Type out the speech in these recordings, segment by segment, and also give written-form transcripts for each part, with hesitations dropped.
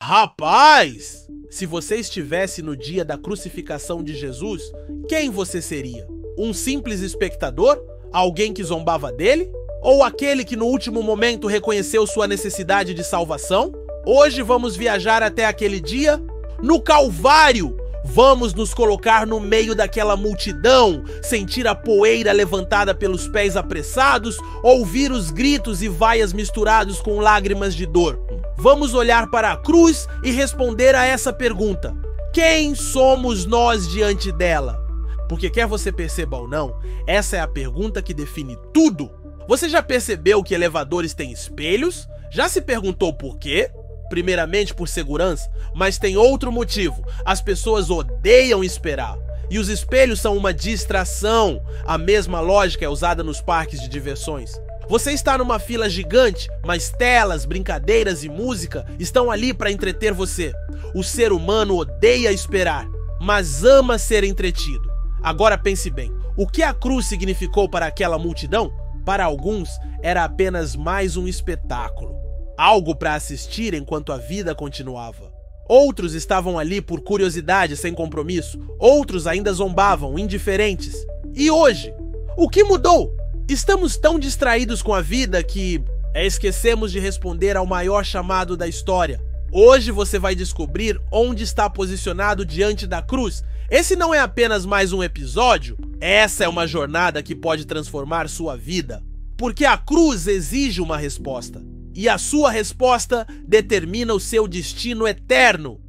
Rapaz, se você estivesse no dia da crucificação de Jesus, quem você seria? Um simples espectador? Alguém que zombava dele? Ou aquele que no último momento reconheceu sua necessidade de salvação? Hoje vamos viajar até aquele dia no Calvário. Vamos nos colocar no meio daquela multidão, sentir a poeira levantada pelos pés apressados, ouvir os gritos e vaias misturados com lágrimas de dor. Vamos olhar para a cruz e responder a essa pergunta: quem somos nós diante dela? Porque quer você perceba ou não, essa é a pergunta que define tudo. Você já percebeu que elevadores têm espelhos? Já se perguntou por quê? Primeiramente por segurança, mas tem outro motivo. As pessoas odeiam esperar. E os espelhos são uma distração. A mesma lógica é usada nos parques de diversões. Você está numa fila gigante, mas telas, brincadeiras e música estão ali para entreter você. O ser humano odeia esperar, mas ama ser entretido. Agora pense bem, o que a cruz significou para aquela multidão? Para alguns, era apenas mais um espetáculo. Algo para assistir enquanto a vida continuava. Outros estavam ali por curiosidade, sem compromisso. Outros ainda zombavam, indiferentes. E hoje? O que mudou? Estamos tão distraídos com a vida que esquecemos de responder ao maior chamado da história. Hoje você vai descobrir onde está posicionado diante da cruz. Esse não é apenas mais um episódio. Essa é uma jornada que pode transformar sua vida. Porque a cruz exige uma resposta. E a sua resposta determina o seu destino eterno.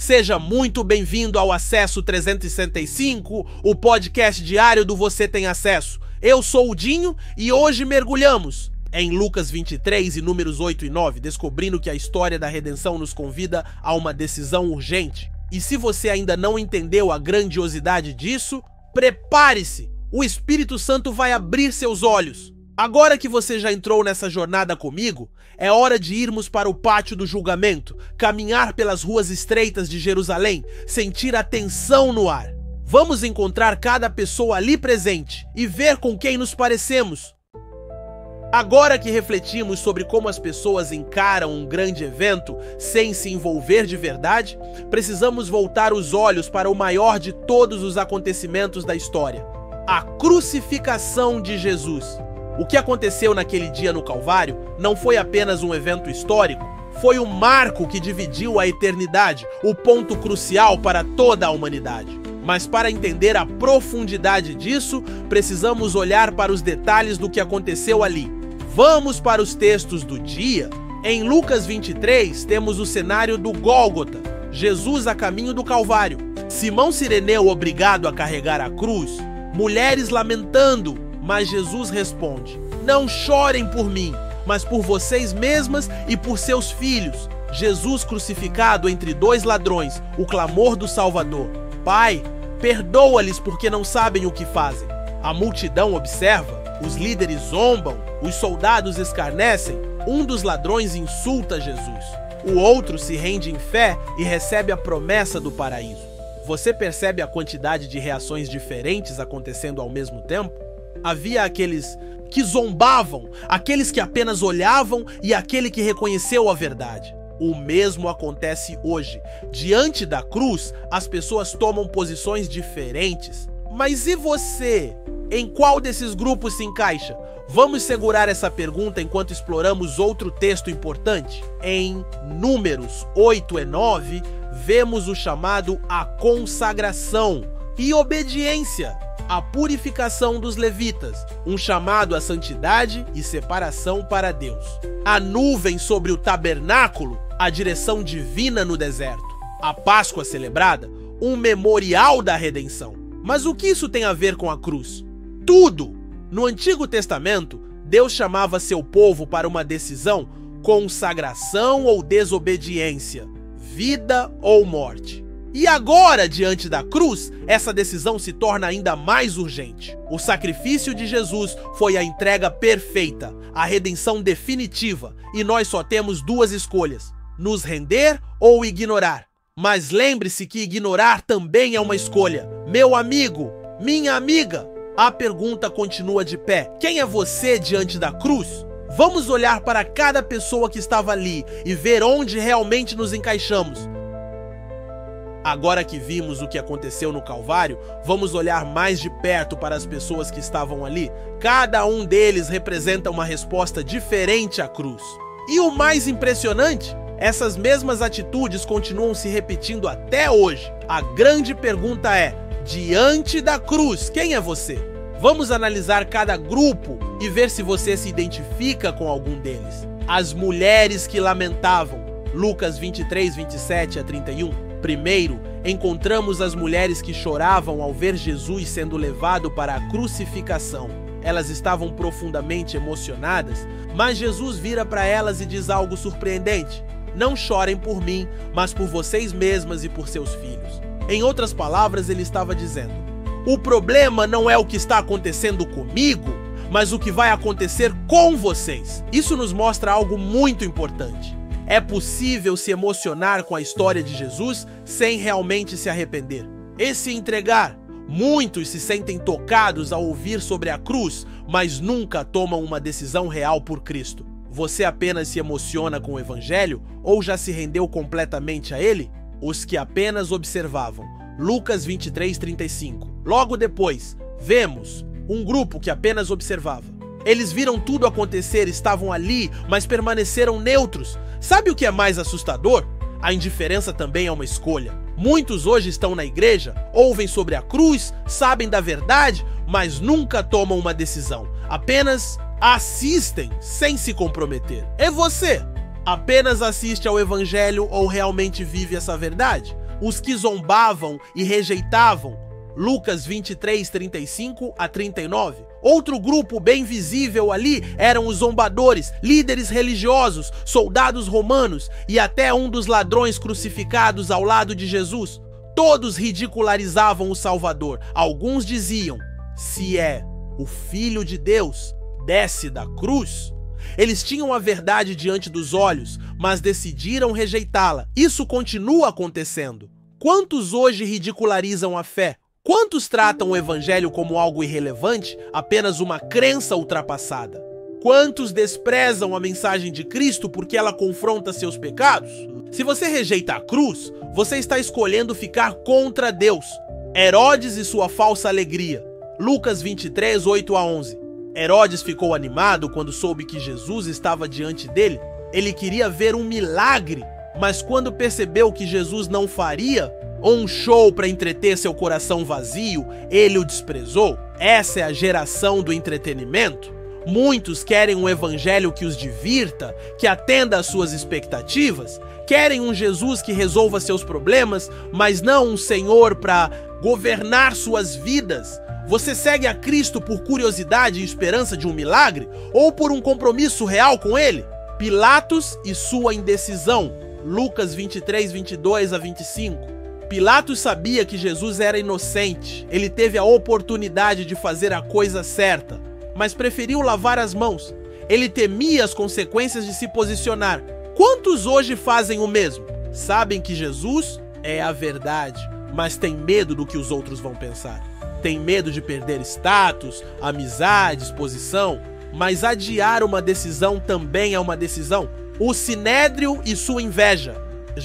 Seja muito bem-vindo ao Acesso 365, o podcast diário do Você Tem Acesso. Eu sou o Dinho e hoje mergulhamos em Lucas 23 e números 8 e 9, descobrindo que a história da redenção nos convida a uma decisão urgente. E se você ainda não entendeu a grandiosidade disso, prepare-se! O Espírito Santo vai abrir seus olhos. Agora que você já entrou nessa jornada comigo, é hora de irmos para o pátio do julgamento, caminhar pelas ruas estreitas de Jerusalém, sentir a tensão no ar. Vamos encontrar cada pessoa ali presente e ver com quem nos parecemos. Agora que refletimos sobre como as pessoas encaram um grande evento sem se envolver de verdade, precisamos voltar os olhos para o maior de todos os acontecimentos da história: a crucificação de Jesus. O que aconteceu naquele dia no Calvário não foi apenas um evento histórico, foi o marco que dividiu a eternidade, o ponto crucial para toda a humanidade. Mas para entender a profundidade disso, precisamos olhar para os detalhes do que aconteceu ali. Vamos para os textos do dia. Em Lucas 23, temos o cenário do Gólgota, Jesus a caminho do Calvário. Simão Cireneu obrigado a carregar a cruz, mulheres lamentando, mas Jesus responde: não chorem por mim, mas por vocês mesmas e por seus filhos. Jesus crucificado entre dois ladrões, o clamor do Salvador: Pai, perdoa-lhes porque não sabem o que fazem. A multidão observa, os líderes zombam, os soldados escarnecem, um dos ladrões insulta Jesus. O outro se rende em fé e recebe a promessa do paraíso. Você percebe a quantidade de reações diferentes acontecendo ao mesmo tempo? Havia aqueles que zombavam, aqueles que apenas olhavam e aquele que reconheceu a verdade. O mesmo acontece hoje. Diante da cruz, as pessoas tomam posições diferentes. Mas e você? Em qual desses grupos se encaixa? Vamos segurar essa pergunta enquanto exploramos outro texto importante. Em Números 8 e 9, vemos o chamado à consagração e obediência, a purificação dos levitas, um chamado à santidade e separação para Deus. A nuvem sobre o tabernáculo, a direção divina no deserto. A Páscoa celebrada, um memorial da redenção. Mas o que isso tem a ver com a cruz? Tudo! No Antigo Testamento, Deus chamava seu povo para uma decisão: consagração ou desobediência, vida ou morte. E agora, diante da cruz, essa decisão se torna ainda mais urgente. O sacrifício de Jesus foi a entrega perfeita, a redenção definitiva, e nós só temos duas escolhas: nos render ou ignorar. Mas lembre-se que ignorar também é uma escolha. Meu amigo, minha amiga, A pergunta continua de pé: quem é você diante da cruz? Vamos olhar para cada pessoa que estava ali e ver onde realmente nos encaixamos. Agora que vimos o que aconteceu no Calvário, vamos olhar mais de perto para as pessoas que estavam ali. Cada um deles representa uma resposta diferente à cruz. E o mais impressionante, essas mesmas atitudes continuam se repetindo até hoje. A grande pergunta é: diante da cruz, quem é você? Vamos analisar cada grupo e ver se você se identifica com algum deles. As mulheres que lamentavam, Lucas 23, 27 a 31. Primeiro, encontramos as mulheres que choravam ao ver Jesus sendo levado para a crucificação. Elas estavam profundamente emocionadas, mas Jesus vira para elas e diz algo surpreendente: não chorem por mim, mas por vocês mesmas e por seus filhos. Em outras palavras, ele estava dizendo: o problema não é o que está acontecendo comigo, mas o que vai acontecer com vocês. Isso nos mostra algo muito importante. É possível se emocionar com a história de Jesus sem realmente se arrepender e se entregar. Muitos se sentem tocados ao ouvir sobre a cruz, mas nunca tomam uma decisão real por Cristo. Você apenas se emociona com o Evangelho ou já se rendeu completamente a ele? Os que apenas observavam. Lucas 23, 35. Logo depois, vemos um grupo que apenas observava. Eles viram tudo acontecer, estavam ali, mas permaneceram neutros. Sabe o que é mais assustador? A indiferença também é uma escolha. Muitos hoje estão na igreja, ouvem sobre a cruz, sabem da verdade, mas nunca tomam uma decisão. Apenas assistem sem se comprometer. E você? Apenas assiste ao Evangelho ou realmente vive essa verdade? Os que zombavam e rejeitavam, Lucas 23, 35 a 39. Outro grupo bem visível ali eram os zombadores, líderes religiosos, soldados romanos e até um dos ladrões crucificados ao lado de Jesus. Todos ridicularizavam o Salvador. Alguns diziam: se é o Filho de Deus, desce da cruz. Eles tinham a verdade diante dos olhos, mas decidiram rejeitá-la. Isso continua acontecendo. Quantos hoje ridicularizam a fé? Quantos tratam o Evangelho como algo irrelevante, apenas uma crença ultrapassada? Quantos desprezam a mensagem de Cristo porque ela confronta seus pecados? Se você rejeita a cruz, você está escolhendo ficar contra Deus. Herodes e sua falsa alegria. Lucas 23, 8 a 11. Herodes ficou animado quando soube que Jesus estava diante dele. Ele queria ver um milagre, mas quando percebeu que Jesus não faria um show para entreter seu coração vazio, ele o desprezou. Essa é a geração do entretenimento. Muitos querem um evangelho que os divirta, que atenda às suas expectativas. Querem um Jesus que resolva seus problemas, mas não um Senhor para governar suas vidas. Você segue a Cristo por curiosidade e esperança de um milagre ou por um compromisso real com ele? Pilatos e sua indecisão. Lucas 23, 22 a 25. Pilatos sabia que Jesus era inocente. Ele teve a oportunidade de fazer a coisa certa, mas preferiu lavar as mãos. Ele temia as consequências de se posicionar. Quantos hoje fazem o mesmo? Sabem que Jesus é a verdade, mas têm medo do que os outros vão pensar. Tem medo de perder status, amizade, exposição, mas adiar uma decisão também é uma decisão. O sinédrio e sua inveja.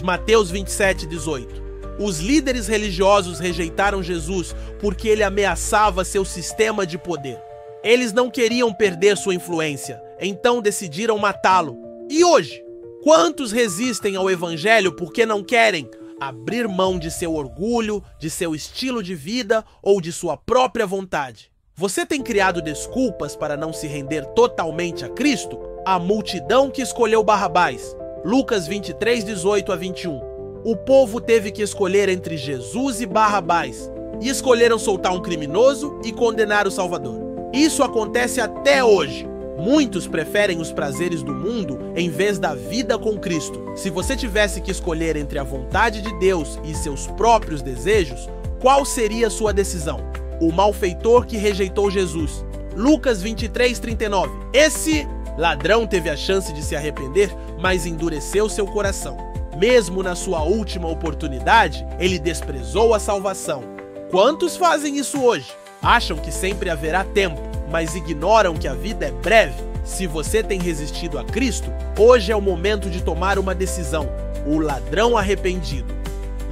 Mateus 27, 18. Os líderes religiosos rejeitaram Jesus porque ele ameaçava seu sistema de poder. Eles não queriam perder sua influência, então decidiram matá-lo. E hoje, quantos resistem ao evangelho porque não querem abrir mão de seu orgulho, de seu estilo de vida ou de sua própria vontade? Você tem criado desculpas para não se render totalmente a Cristo? A multidão que escolheu Barrabás. Lucas 23, 18 a 21. O povo teve que escolher entre Jesus e Barrabás, e escolheram soltar um criminoso e condenar o Salvador. Isso acontece até hoje. Muitos preferem os prazeres do mundo em vez da vida com Cristo. Se você tivesse que escolher entre a vontade de Deus e seus próprios desejos, qual seria a sua decisão? O malfeitor que rejeitou Jesus. Lucas 23, 39. Esse ladrão teve a chance de se arrepender, mas endureceu seu coração. Mesmo na sua última oportunidade, ele desprezou a salvação. Quantos fazem isso hoje? Acham que sempre haverá tempo, mas ignoram que a vida é breve. Se você tem resistido a Cristo, hoje é o momento de tomar uma decisão. O ladrão arrependido.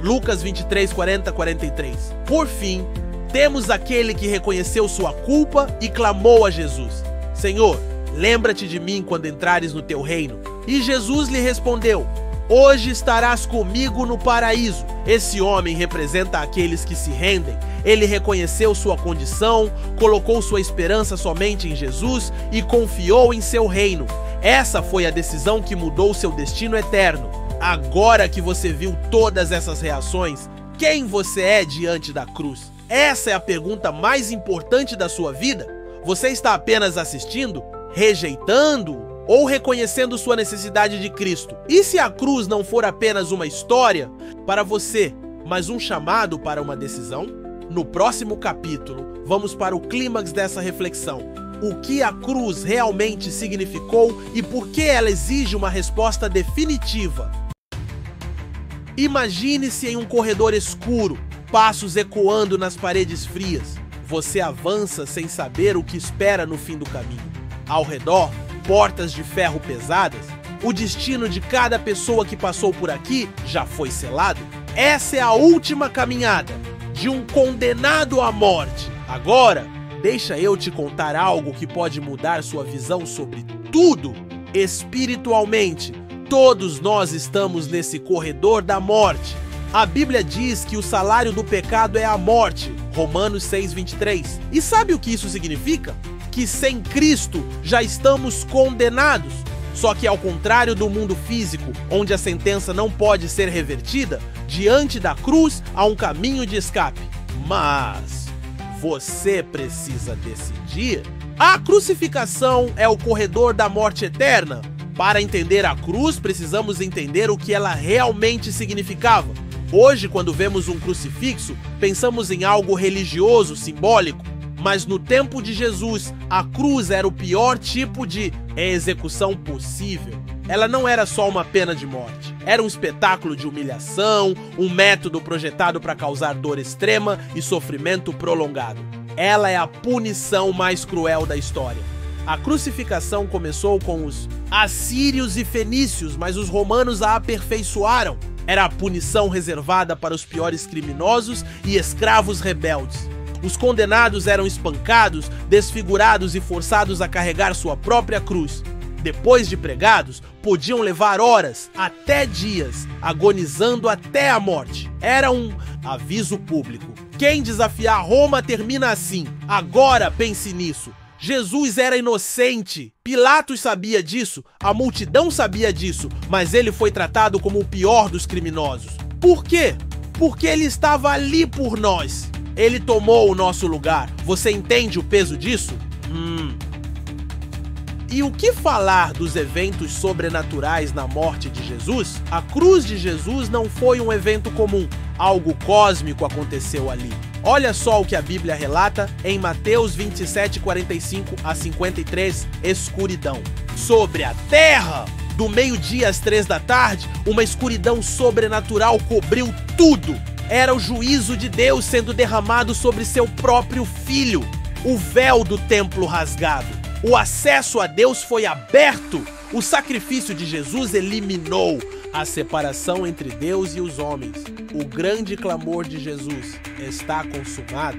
Lucas 23, 40, 43. Por fim, temos aquele que reconheceu sua culpa e clamou a Jesus: Senhor, lembra-te de mim quando entrares no teu reino. E Jesus lhe respondeu: hoje estarás comigo no paraíso. Esse homem representa aqueles que se rendem. Ele reconheceu sua condição, colocou sua esperança somente em Jesus e confiou em seu reino. Essa foi a decisão que mudou seu destino eterno. Agora que você viu todas essas reações, quem você é diante da cruz? Essa é a pergunta mais importante da sua vida. Você está apenas assistindo, rejeitando ou reconhecendo sua necessidade de Cristo? E se a cruz não for apenas uma história para você, mas um chamado para uma decisão? No próximo capítulo, vamos para o clímax dessa reflexão. O que a cruz realmente significou e por que ela exige uma resposta definitiva. Imagine-se em um corredor escuro, passos ecoando nas paredes frias. Você avança sem saber o que espera no fim do caminho. Ao redor, portas de ferro pesadas. O destino de cada pessoa que passou por aqui já foi selado. Essa é a última caminhada de um condenado à morte. Agora, deixa eu te contar algo que pode mudar sua visão sobre tudo. Espiritualmente, todos nós estamos nesse corredor da morte. A Bíblia diz que o salário do pecado é a morte, Romanos 6:23. E sabe o que isso significa? Que sem Cristo já estamos condenados. Só que ao contrário do mundo físico, onde a sentença não pode ser revertida, diante da cruz há um caminho de escape. Mas você precisa decidir. A crucificação é o corredor da morte eterna. Para entender a cruz, precisamos entender o que ela realmente significava. Hoje, quando vemos um crucifixo, pensamos em algo religioso, simbólico. Mas no tempo de Jesus, a cruz era o pior tipo de execução possível. Ela não era só uma pena de morte. Era um espetáculo de humilhação, um método projetado para causar dor extrema e sofrimento prolongado. Ela é a punição mais cruel da história. A crucificação começou com os assírios e fenícios, mas os romanos a aperfeiçoaram. Era a punição reservada para os piores criminosos e escravos rebeldes. Os condenados eram espancados, desfigurados e forçados a carregar sua própria cruz. Depois de pregados, podiam levar horas, até dias, agonizando até a morte. Era um aviso público. Quem desafiar Roma termina assim. Agora pense nisso. Jesus era inocente. Pilatos sabia disso, a multidão sabia disso, mas ele foi tratado como o pior dos criminosos. Por quê? Porque ele estava ali por nós. Ele tomou o nosso lugar. Você entende o peso disso? E o que falar dos eventos sobrenaturais na morte de Jesus? A cruz de Jesus não foi um evento comum. Algo cósmico aconteceu ali. Olha só o que a Bíblia relata em Mateus 27, 45 a 53, escuridão. Sobre a terra, do meio-dia às 3 da tarde, uma escuridão sobrenatural cobriu tudo. Era o juízo de Deus sendo derramado sobre seu próprio filho. O véu do templo rasgado. O acesso a Deus foi aberto. O sacrifício de Jesus eliminou a separação entre Deus e os homens. O grande clamor de Jesus: está consumado.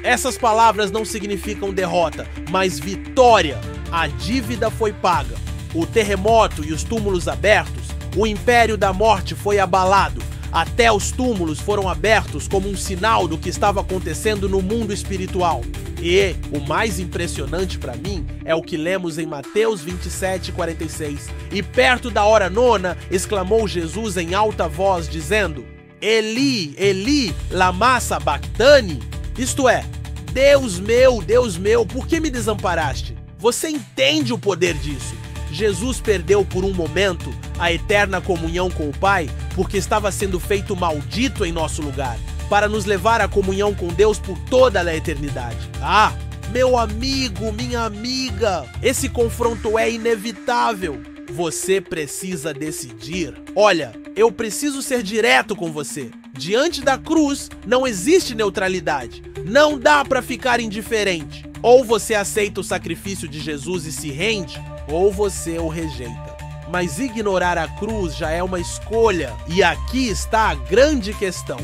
Essas palavras não significam derrota, mas vitória. A dívida foi paga. O terremoto e os túmulos abertos, o império da morte foi abalado. Até os túmulos foram abertos como um sinal do que estava acontecendo no mundo espiritual. E o mais impressionante para mim é o que lemos em Mateus 27, 46. E perto da hora nona, exclamou Jesus em alta voz, dizendo: Eli, Eli, lama sabachthani? Isto é, Deus meu, por que me desamparaste? Você entende o poder disso? Jesus perdeu por um momento a eterna comunhão com o Pai porque estava sendo feito maldito em nosso lugar, para nos levar à comunhão com Deus por toda a eternidade. Ah, meu amigo, minha amiga, esse confronto é inevitável. Você precisa decidir. Olha, eu preciso ser direto com você. Diante da cruz, não existe neutralidade. Não dá para ficar indiferente. Ou você aceita o sacrifício de Jesus e se rende, ou você o rejeita. Mas ignorar a cruz já é uma escolha. E aqui está a grande questão.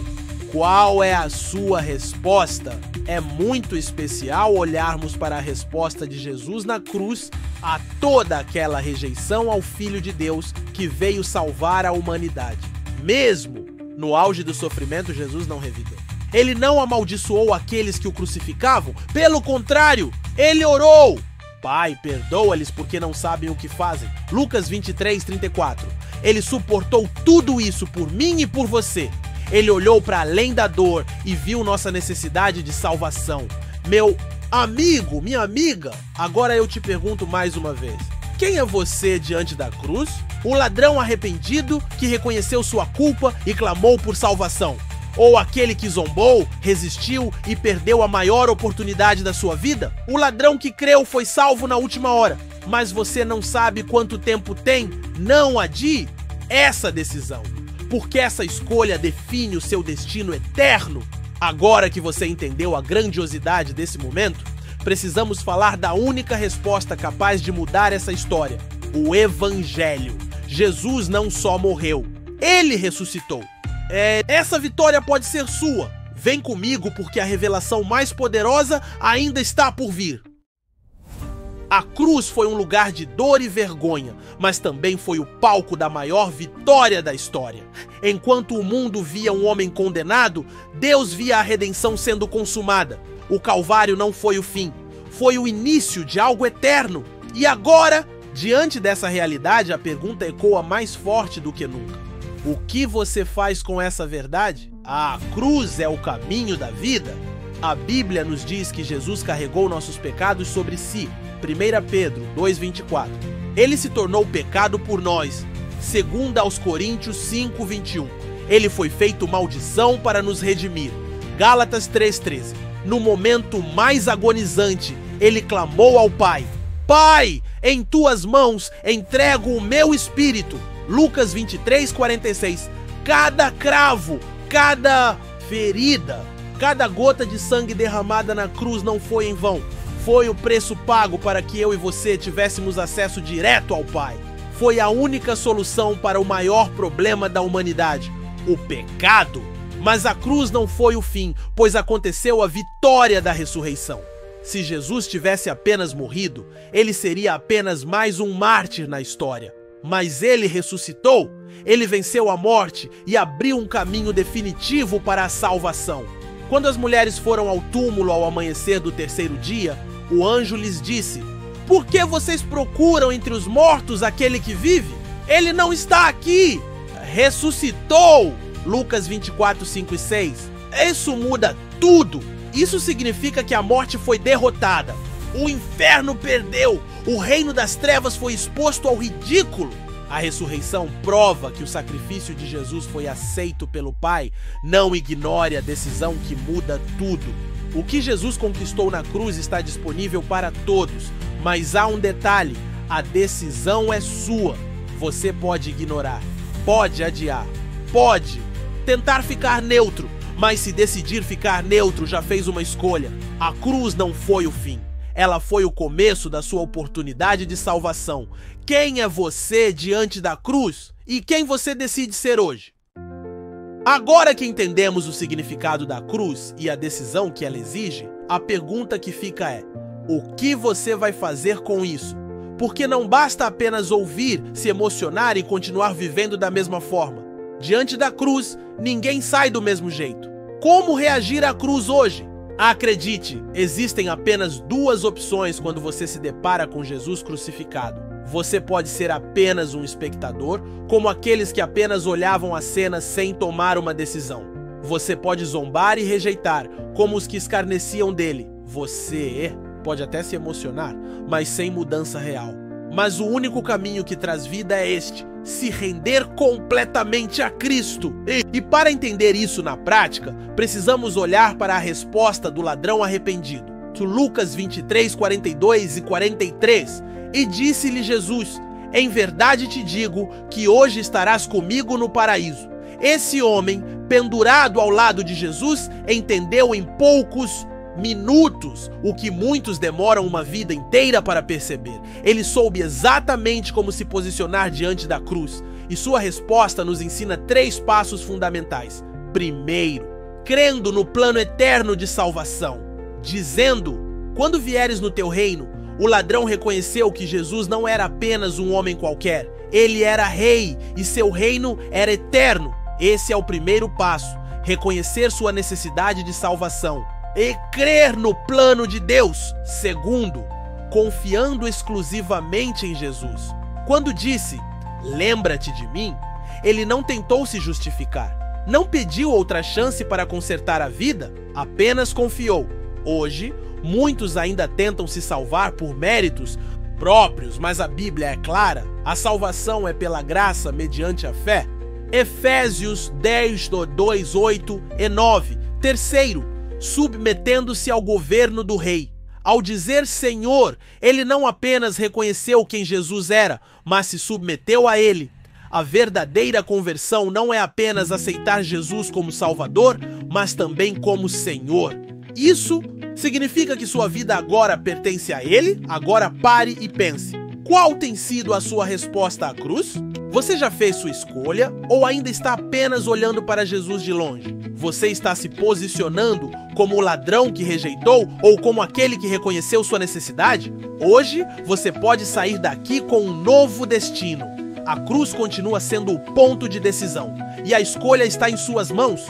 Qual é a sua resposta? É muito especial olharmos para a resposta de Jesus na cruz a toda aquela rejeição ao Filho de Deus que veio salvar a humanidade. Mesmo no auge do sofrimento, Jesus não revidou. Ele não amaldiçoou aqueles que o crucificavam. Pelo contrário, ele orou: Pai, perdoa-lhes porque não sabem o que fazem. Lucas 23:34. Ele suportou tudo isso por mim e por você. Ele olhou para além da dor e viu nossa necessidade de salvação. Meu amigo, minha amiga, agora eu te pergunto mais uma vez: quem é você diante da cruz? O ladrão arrependido que reconheceu sua culpa e clamou por salvação? Ou aquele que zombou, resistiu e perdeu a maior oportunidade da sua vida? O ladrão que creu foi salvo na última hora, mas você não sabe quanto tempo tem? Não adie essa decisão, porque essa escolha define o seu destino eterno. Agora que você entendeu a grandiosidade desse momento, precisamos falar da única resposta capaz de mudar essa história: o Evangelho. Jesus não só morreu, ele ressuscitou. Essa vitória pode ser sua. Vem comigo porque a revelação mais poderosa ainda está por vir. A cruz foi um lugar de dor e vergonha, mas também foi o palco da maior vitória da história. Enquanto o mundo via um homem condenado, Deus via a redenção sendo consumada. O Calvário não foi o fim, foi o início de algo eterno. E agora, diante dessa realidade, a pergunta ecoa mais forte do que nunca: o que você faz com essa verdade? A cruz é o caminho da vida? A Bíblia nos diz que Jesus carregou nossos pecados sobre si. 1 Pedro 2,24. Ele se tornou pecado por nós. 2 aos Coríntios 5,21. Ele foi feito maldição para nos redimir. Gálatas 3,13. No momento mais agonizante, ele clamou ao Pai: Pai, em tuas mãos entrego o meu espírito. Lucas 23:46. Cada cravo, cada ferida, cada gota de sangue derramada na cruz não foi em vão. Foi o preço pago para que eu e você tivéssemos acesso direto ao Pai. Foi a única solução para o maior problema da humanidade: o pecado. Mas a cruz não foi o fim, pois aconteceu a vitória da ressurreição. Se Jesus tivesse apenas morrido, ele seria apenas mais um mártir na história. Mas ele ressuscitou, ele venceu a morte e abriu um caminho definitivo para a salvação. Quando as mulheres foram ao túmulo ao amanhecer do terceiro dia, o anjo lhes disse: Por que vocês procuram entre os mortos aquele que vive? Ele não está aqui, ressuscitou. Lucas 24:5 e 6. Isso muda tudo. Isso significa que a morte foi derrotada. O inferno perdeu. O reino das trevas foi exposto ao ridículo. A ressurreição prova que o sacrifício de Jesus foi aceito pelo Pai. Não ignore a decisão que muda tudo. O que Jesus conquistou na cruz está disponível para todos, mas há um detalhe: a decisão é sua. Você pode ignorar, pode adiar, pode tentar ficar neutro, mas se decidir ficar neutro, já fez uma escolha. A cruz não foi o fim. Ela foi o começo da sua oportunidade de salvação. Quem é você diante da cruz? E quem você decide ser hoje? Agora que entendemos o significado da cruz e a decisão que ela exige, a pergunta que fica é: o que você vai fazer com isso? Porque não basta apenas ouvir, se emocionar e continuar vivendo da mesma forma. Diante da cruz, ninguém sai do mesmo jeito. Como reagir à cruz hoje? Acredite, existem apenas duas opções quando você se depara com Jesus crucificado. Você pode ser apenas um espectador, como aqueles que apenas olhavam a cena sem tomar uma decisão. Você pode zombar e rejeitar, como os que escarneciam dele. Você pode até se emocionar, mas sem mudança real. Mas o único caminho que traz vida é este: se render completamente a Cristo. E para entender isso na prática, precisamos olhar para a resposta do ladrão arrependido. Lucas 23:42 e 43. E disse-lhe Jesus: Em verdade te digo que hoje estarás comigo no paraíso. Esse homem, pendurado ao lado de Jesus, entendeu em poucos minutos, o que muitos demoram uma vida inteira para perceber. Ele soube exatamente como se posicionar diante da cruz, e sua resposta nos ensina 3 passos fundamentais. Primeiro, crendo no plano eterno de salvação, dizendo: quando vieres no teu reino, o ladrão reconheceu que Jesus não era apenas um homem qualquer, ele era rei e seu reino era eterno. Esse é o primeiro passo, reconhecer sua necessidade de salvação e crer no plano de Deus. Segundo, confiando exclusivamente em Jesus. Quando disse: lembra-te de mim, ele não tentou se justificar, não pediu outra chance para consertar a vida, apenas confiou. Hoje, muitos ainda tentam se salvar por méritos próprios, mas a Bíblia é clara: a salvação é pela graça mediante a fé. Efésios 10, 2, 8 e 9. Terceiro, submetendo-se ao governo do rei. Ao dizer Senhor, ele não apenas reconheceu quem Jesus era, mas se submeteu a ele. A verdadeira conversão não é apenas aceitar Jesus como Salvador, mas também como Senhor. Isso significa que sua vida agora pertence a ele? Agora pare e pense. Qual tem sido a sua resposta à cruz? Você já fez sua escolha ou ainda está apenas olhando para Jesus de longe? Você está se posicionando como o ladrão que rejeitou ou como aquele que reconheceu sua necessidade? Hoje você pode sair daqui com um novo destino. A cruz continua sendo o ponto de decisão e a escolha está em suas mãos.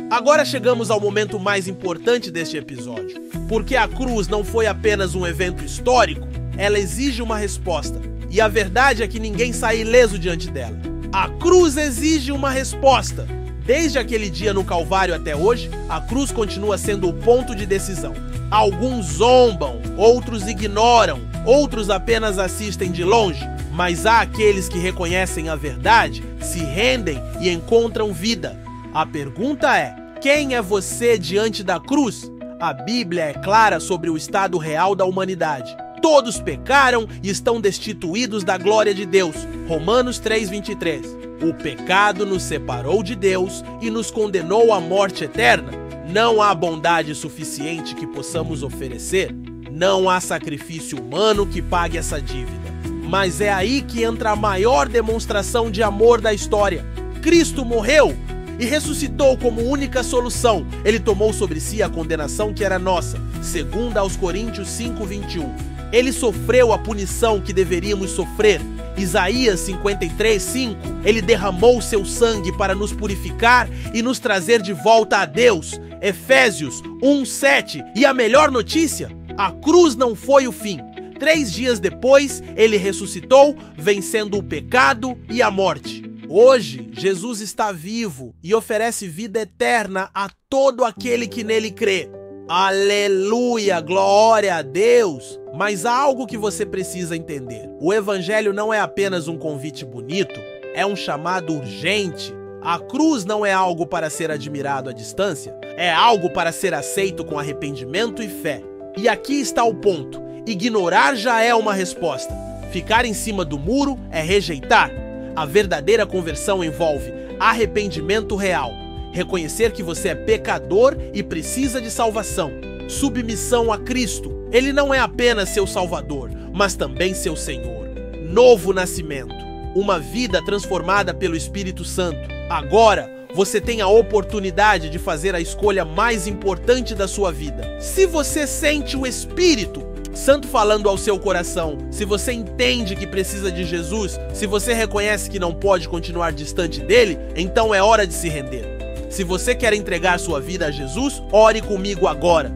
Agora chegamos ao momento mais importante deste episódio, porque a cruz não foi apenas um evento histórico, ela exige uma resposta. E a verdade é que ninguém sai ileso diante dela. A cruz exige uma resposta. Desde aquele dia no Calvário até hoje, a cruz continua sendo o ponto de decisão. Alguns zombam, outros ignoram, outros apenas assistem de longe, mas há aqueles que reconhecem a verdade, se rendem e encontram vida. A pergunta é: quem é você diante da cruz? A Bíblia é clara sobre o estado real da humanidade. Todos pecaram e estão destituídos da glória de Deus. Romanos 3:23. O pecado nos separou de Deus e nos condenou à morte eterna. Não há bondade suficiente que possamos oferecer. Não há sacrifício humano que pague essa dívida. Mas é aí que entra a maior demonstração de amor da história. Cristo morreu e ressuscitou como única solução. Ele tomou sobre si a condenação que era nossa, segundo aos Coríntios 5:21. Ele sofreu a punição que deveríamos sofrer. Isaías 53:5. Ele derramou seu sangue para nos purificar e nos trazer de volta a Deus. Efésios 1:7. E a melhor notícia? A cruz não foi o fim. 3 dias depois, ele ressuscitou, vencendo o pecado e a morte. Hoje, Jesus está vivo e oferece vida eterna a todo aquele que nele crê. Aleluia, glória a Deus! Mas há algo que você precisa entender. O evangelho não é apenas um convite bonito, é um chamado urgente. A cruz não é algo para ser admirado à distância, é algo para ser aceito com arrependimento e fé. E aqui está o ponto: ignorar já é uma resposta. Ficar em cima do muro é rejeitar. A verdadeira conversão envolve arrependimento real, reconhecer que você é pecador e precisa de salvação, submissão a Cristo. Ele não é apenas seu Salvador, mas também seu Senhor. Novo nascimento, uma vida transformada pelo Espírito Santo. Agora, você tem a oportunidade de fazer a escolha mais importante da sua vida. Se você sente o Espírito Santo falando ao seu coração, se você entende que precisa de Jesus, se você reconhece que não pode continuar distante dele, então é hora de se render. Se você quer entregar sua vida a Jesus, ore comigo agora.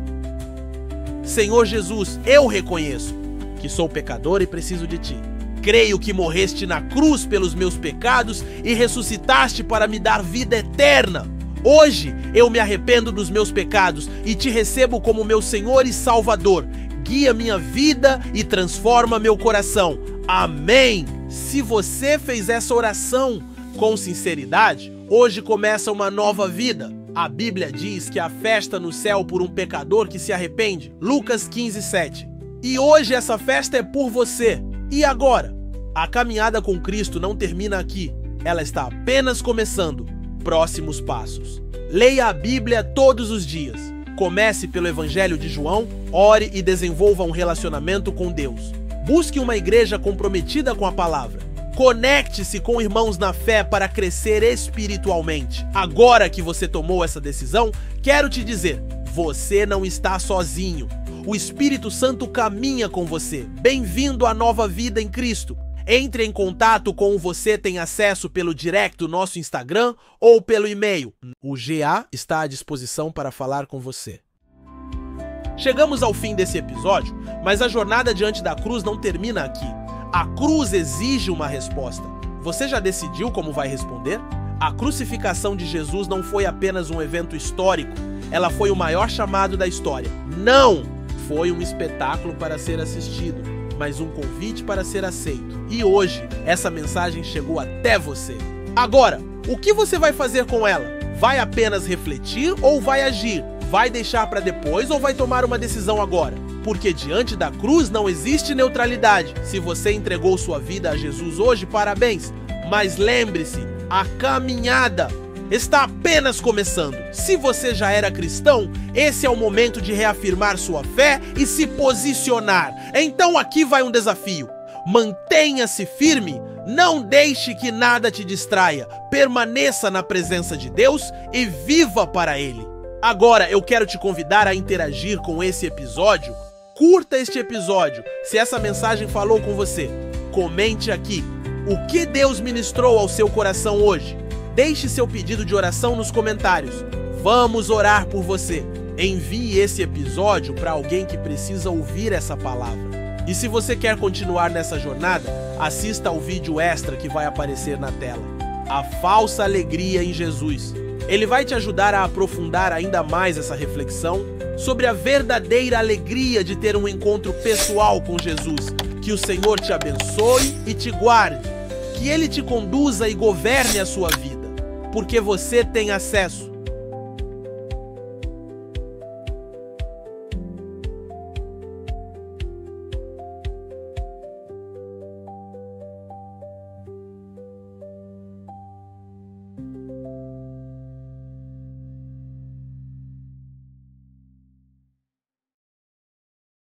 Senhor Jesus, eu reconheço que sou pecador e preciso de ti. Creio que morreste na cruz pelos meus pecados e ressuscitaste para me dar vida eterna. Hoje eu me arrependo dos meus pecados e te recebo como meu Senhor e Salvador. Guia minha vida e transforma meu coração. Amém! Se você fez essa oração com sinceridade, hoje começa uma nova vida. A Bíblia diz que há festa no céu por um pecador que se arrepende. Lucas 15:7. E hoje essa festa é por você. E agora? A caminhada com Cristo não termina aqui. Ela está apenas começando. Próximos passos. Leia a Bíblia todos os dias. Comece pelo Evangelho de João, ore e desenvolva um relacionamento com Deus. Busque uma igreja comprometida com a palavra. Conecte-se com irmãos na fé para crescer espiritualmente. Agora que você tomou essa decisão, quero te dizer, você não está sozinho. O Espírito Santo caminha com você. Bem-vindo à nova vida em Cristo. Entre em contato com o Você Tem Acesso pelo direct do nosso Instagram ou pelo e-mail. O GA está à disposição para falar com você. Chegamos ao fim desse episódio, mas a jornada diante da cruz não termina aqui. A cruz exige uma resposta. Você já decidiu como vai responder? A crucificação de Jesus não foi apenas um evento histórico, ela foi o maior chamado da história. Não foi um espetáculo para ser assistido, mas um convite para ser aceito. E hoje, essa mensagem chegou até você. Agora, o que você vai fazer com ela? Vai apenas refletir ou vai agir? Vai deixar para depois ou vai tomar uma decisão agora? Porque diante da cruz não existe neutralidade. Se você entregou sua vida a Jesus hoje, parabéns. Mas lembre-se, a caminhada está apenas começando. Se você já era cristão, esse é o momento de reafirmar sua fé e se posicionar. Então aqui vai um desafio. Mantenha-se firme, não deixe que nada te distraia. Permaneça na presença de Deus e viva para Ele. Agora eu quero te convidar a interagir com esse episódio. Curta este episódio. Se essa mensagem falou com você, comente aqui. O que Deus ministrou ao seu coração hoje? Deixe seu pedido de oração nos comentários. Vamos orar por você. Envie esse episódio para alguém que precisa ouvir essa palavra. E se você quer continuar nessa jornada, assista ao vídeo extra que vai aparecer na tela. A falsa alegria em Jesus. Ele vai te ajudar a aprofundar ainda mais essa reflexão sobre a verdadeira alegria de ter um encontro pessoal com Jesus. Que o Senhor te abençoe e te guarde. Que Ele te conduza e governe a sua vida. Porque você tem acesso.